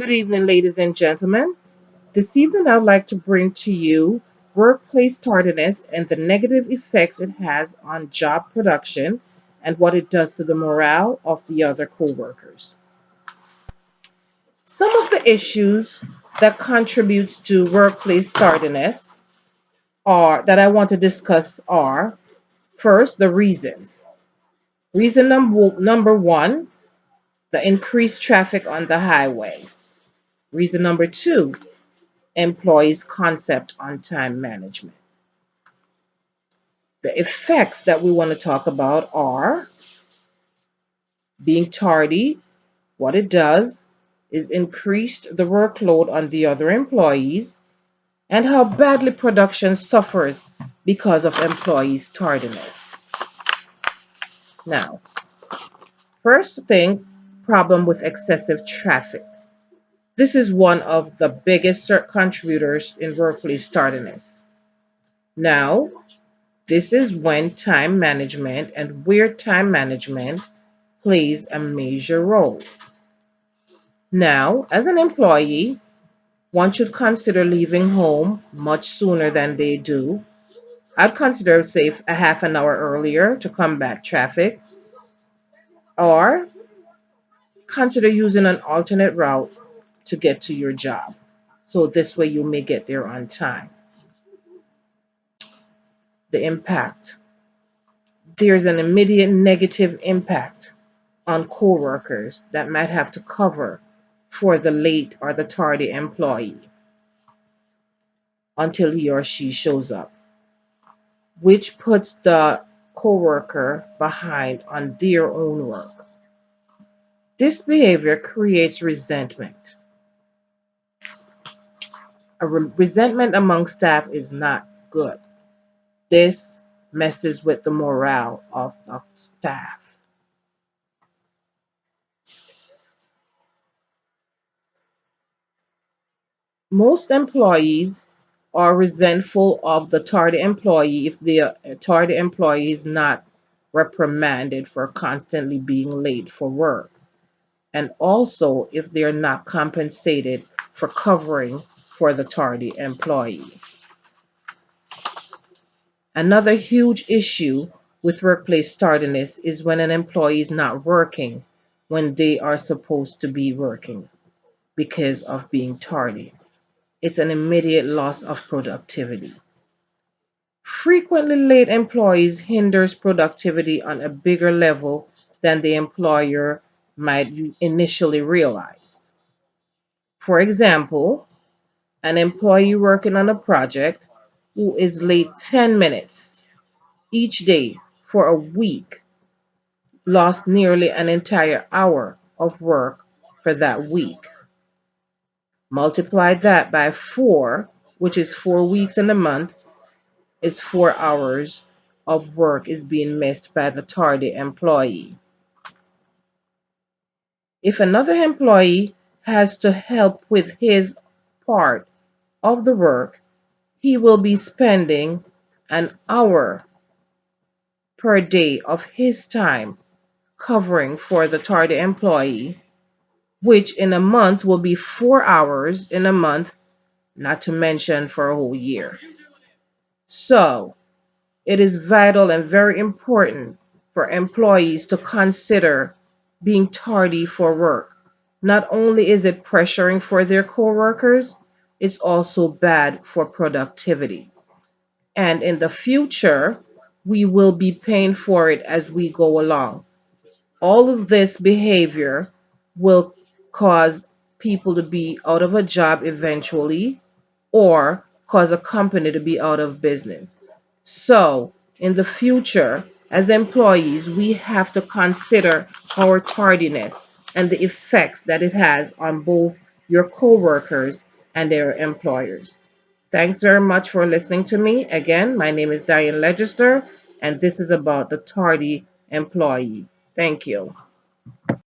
Good evening, ladies and gentlemen. This evening, I'd like to bring to you workplace tardiness and the negative effects it has on job production and what it does to the morale of the other co-workers. Some of the issues that contributes to workplace tardiness are that I want to discuss are first the reasons. Reason number one, the increased traffic on the highway. Reason number two, employees' concept on time management. The effects that we want to talk about are being tardy. What it does is increased the workload on the other employees and how badly production suffers because of employees' tardiness. Now, first thing, problem with excessive traffic. This is one of the biggest contributors in workplace tardiness. Now, this is when time management and where time management plays a major role. Now, as an employee, one should consider leaving home much sooner than they do. I'd consider, say, a half an hour earlier to combat traffic, or consider using an alternate route to get to your job. So this way you may get there on time. The impact. There's an immediate negative impact on coworkers that might have to cover for the late or the tardy employee until he or she shows up, which puts the coworker behind on their own work. This behavior creates resentment. Resentment among staff is not good. This messes with the morale of the staff. Most employees are resentful of the tardy employee if the tardy employee is not reprimanded for constantly being late for work, and also if they are not compensated for covering for the tardy employee. Another huge issue with workplace tardiness is when an employee is not working when they are supposed to be working because of being tardy. It's an immediate loss of productivity. Frequently late employees hinders productivity on a bigger level than the employer might initially realize. For example, an employee working on a project who is late 10 minutes each day for a week lost nearly an entire hour of work for that week. Multiply that by 4, which is 4 weeks in a month, is 4 hours of work is being missed by the tardy employee. If another employee has to help with his part of the work, he will be spending an hour per day of his time covering for the tardy employee, which in a month will be 4 hours in a month, not to mention for a whole year. So, it is vital and very important for employees to consider being tardy for work. Not only is it pressuring for their coworkers, it's also bad for productivity. And in the future, we will be paying for it as we go along. All of this behavior will cause people to be out of a job eventually or cause a company to be out of business. So, in the future, as employees, we have to consider our tardiness and the effects that it has on both your coworkers and their employers. Thanks very much for listening to me. Again, my name is Diane Legister, and this is about the tardy employee. Thank you.